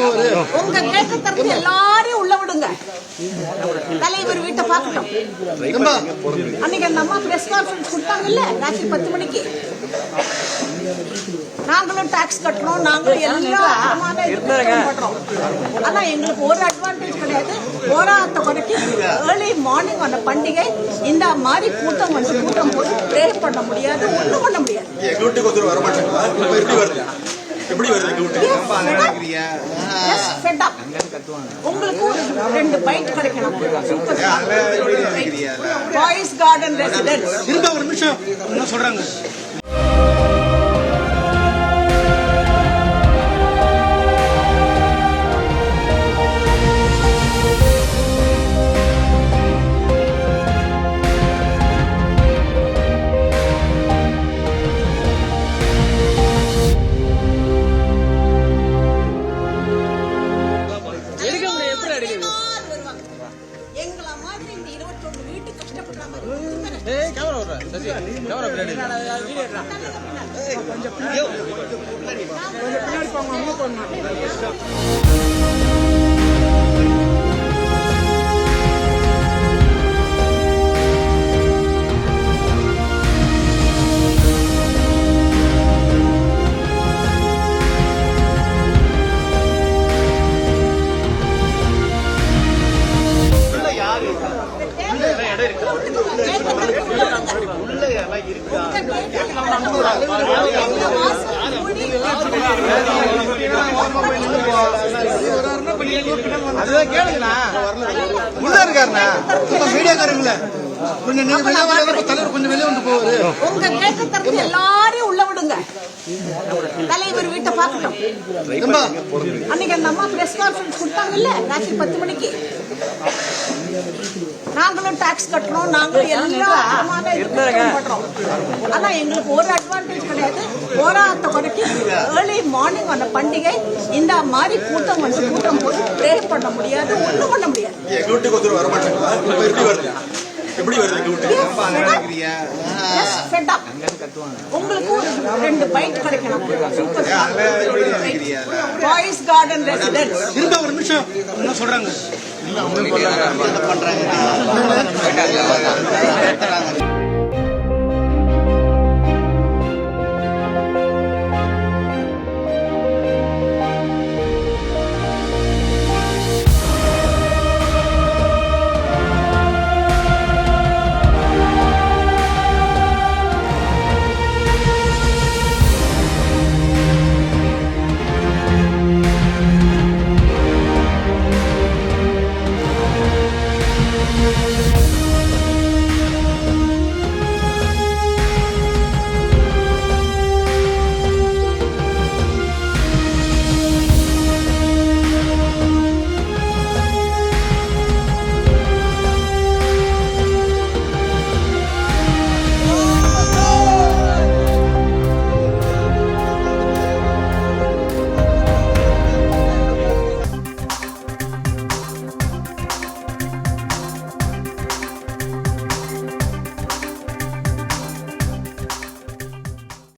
போவாரு. உங்க கேட்ட தரப்பு எல்லாரையும் உள்ள விடுங்க. தலைவர் வீட்டை பார்க்கணும். அன்னைக்கு அந்த அம்மா பிரஸ் கான்ஃபரன்ஸ் கொடுத்தாங்கல்ல ராத்திரி 10 மணிக்கு. நாங்களும் டாக்ஸ் கட்டணும், நாங்களும் எல்லாம் பண்றோம். ஆனா எங்களுக்கு ஒரு அட்வான்டேஜ் கிடையாது. போராட்ட குறைக்கு ஏர்லி மார்னிங் அந்த பண்டிகை இந்த மாதிரி கூட்டம் வந்து கூட்டம் போது ப்ரே பண்ண முடியாது, ஒண்ணும் பண்ண முடியாது. உங்களுக்கு 2 பைட் கிடைக்கணும். Boys garden residence. ஒரு நிமிஷம் என்ன சொல்றாங்க? எங்களை மாதிரி இந்த 21 வீட்டு கஷ்டப்படுறாங்க. அதுதான் கேளுங்கண்ணா, உள்ள இருக்காருண்ணா மீடியாக்காரங்கள கொஞ்சம் தலைவர் கொஞ்சம் வெளியே வந்து போவாரு. உங்க கேட்ட தரப்பு எல்லாரையும் உள்ள விடுங்க. தலைவர் வீட்டை பார்க்கணும். அன்னைக்கு அந்த அம்மா பிரஸ் கான்ஃபரன்ஸ் கொடுத்தாங்கல்ல ராத்திரி 10 மணிக்கு. நாங்களும் டாக்ஸ் கட்டணும், நாங்களும் எல்லாம் பண்றோம். ஆனா எங்களுக்கு ஒரு அட்வான்டேஜ் கிடையாது. போராட்ட குறைக்கு ஏர்லி மார்னிங் அந்த பண்டிகை இந்த மாதிரி கூட்டம் வந்து கூட்டம் போது ப்ரே பண்ண முடியாது, ஒண்ணும் பண்ண முடியாது. உங்களுக்கு 2 பைட் கிடைக்கணும். Boys garden residence. ஒரு நிமிஷம் என்ன சொல்றாங்க? பண்றாங்க